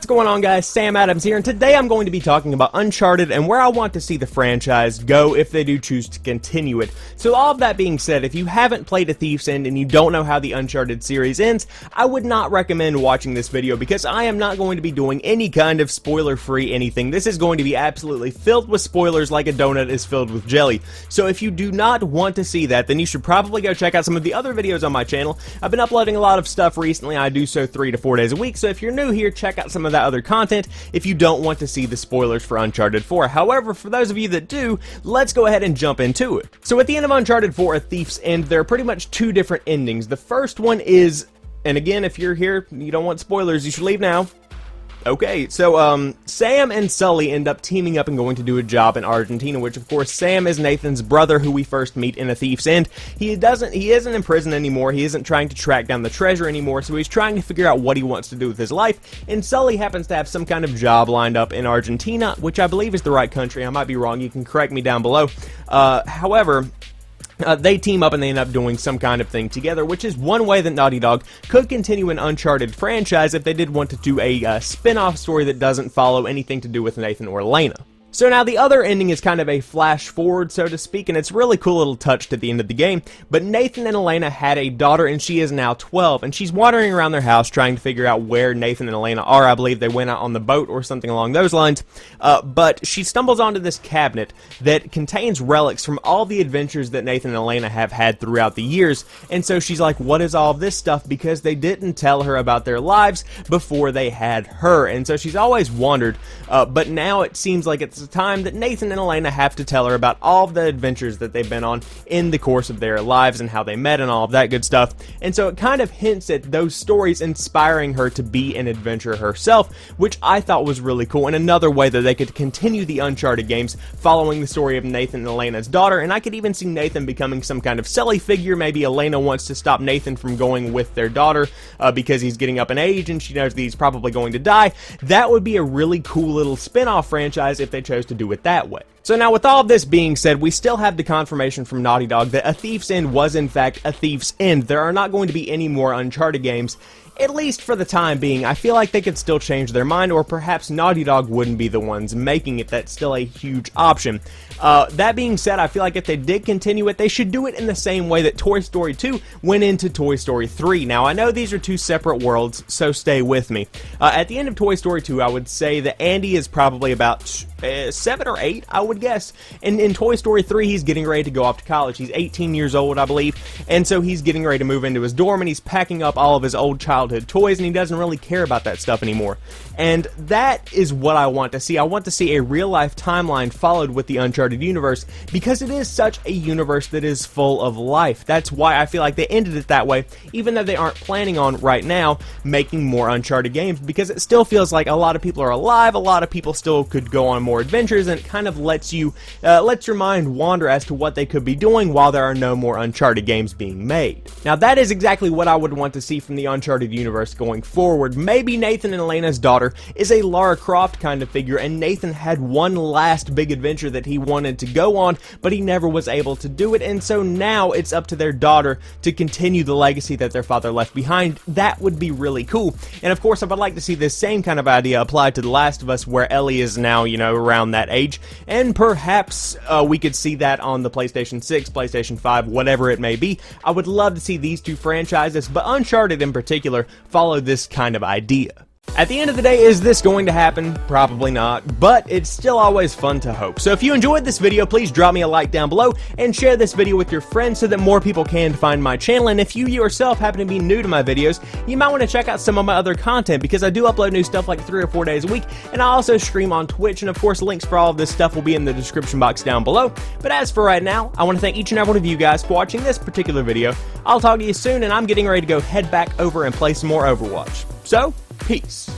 What's going on, guys? Sam Adams here, and today I'm going to be talking about Uncharted and where I want to see the franchise go if they do choose to continue it. So all of that being said, if you haven't played A Thief's End and you don't know how the Uncharted series ends, I would not recommend watching this video because I am not going to be doing any kind of spoiler-free anything. This is going to be absolutely filled with spoilers like a donut is filled with jelly. So if you do not want to see that, then you should probably go check out some of the other videos on my channel. I've been uploading a lot of stuff recently. I do so 3 to 4 days a week, so if you're new here, check out some of that other content if you don't want to see the spoilers for Uncharted 4. However, for those of you that do, let's go ahead and jump into it. So at the end of Uncharted 4, A Thief's End, there are pretty much two different endings. The first one is, and again, if you're here, you don't want spoilers, you should leave now. Okay, so, Sam and Sully end up teaming up and going to do a job in Argentina, which, of course, Sam is Nathan's brother, who we first meet in A Thief's End. He isn't in prison anymore, he isn't trying to track down the treasure anymore, so he's trying to figure out what he wants to do with his life, and Sully happens to have some kind of job lined up in Argentina, which I believe is the right country. I might be wrong, you can correct me down below. However, they team up and they end up doing some kind of thing together, which is one way that Naughty Dog could continue an Uncharted franchise if they did want to do a spin-off story that doesn't follow anything to do with Nathan or Elena. So now the other ending is kind of a flash forward, so to speak, and it's a really cool little touch at the end of the game. But Nathan and Elena had a daughter, and she is now 12, and she's wandering around their house trying to figure out where Nathan and Elena are. I believe they went out on the boat or something along those lines. But she stumbles onto this cabinet that contains relics from all the adventures that Nathan and Elena have had throughout the years. And so she's like, what is all this stuff? Because they didn't tell her about their lives before they had her. And so she's always wondered, but now it seems like it's the time that Nathan and Elena have to tell her about all of the adventures that they've been on in the course of their lives and how they met and all of that good stuff. And so it kind of hints at those stories inspiring her to be an adventurer herself, which I thought was really cool, and another way that they could continue the Uncharted games following the story of Nathan and Elena's daughter. And I could even see Nathan becoming some kind of silly figure. Maybe Elena wants to stop Nathan from going with their daughter because he's getting up in age and she knows that he's probably going to die. That would be a really cool little spin-off franchise if they chose to do it that way. So now, with all of this being said, we still have the confirmation from Naughty Dog that A Thief's End was in fact A Thief's End. There are not going to be any more Uncharted games, at least for the time being. I feel like they could still change their mind, or perhaps Naughty Dog wouldn't be the ones making it. That's still a huge option. That being said, I feel like if they did continue it, they should do it in the same way that Toy Story 2 went into Toy Story 3. Now, I know these are two separate worlds, so stay with me. At the end of Toy Story 2, I would say that Andy is probably about 7 or 8, I would guess. And in Toy Story 3, he's getting ready to go off to college. He's 18 years old, I believe. And so he's getting ready to move into his dorm, and he's packing up all of his old childhood toys, and he doesn't really care about that stuff anymore. And that is what I want to see. I want to see a real-life timeline followed with the Uncharted universe, because it is such a universe that is full of life. That's why I feel like they ended it that way, even though they aren't planning on, right now, making more Uncharted games, because it still feels like a lot of people are alive, a lot of people still could go on more adventures, and it kind of lets your mind wander as to what they could be doing while there are no more Uncharted games being made. Now, that is exactly what I would want to see from the Uncharted universe going forward. Maybe Nathan and Elena's daughter is a Lara Croft kind of figure, and Nathan had one last big adventure that he wanted to go on, but he never was able to do it, and so now it's up to their daughter to continue the legacy that their father left behind. That would be really cool. And of course, I would like to see this same kind of idea applied to The Last of Us, where Ellie is now, you know, around that age, and perhaps we could see that on the PlayStation 6, PlayStation 5, whatever it may be. I would love to see these two franchises, but Uncharted in particular, follow this kind of idea. At the end of the day, is this going to happen? Probably not, but it's still always fun to hope. So if you enjoyed this video, please drop me a like down below and share this video with your friends so that more people can find my channel. And if you yourself happen to be new to my videos, you might want to check out some of my other content, because I do upload new stuff like 3 or 4 days a week, and I also stream on Twitch, and of course links for all of this stuff will be in the description box down below. But as for right now, I want to thank each and every one of you guys for watching this particular video. I'll talk to you soon, and I'm getting ready to go head back over and play some more Overwatch. So, peace.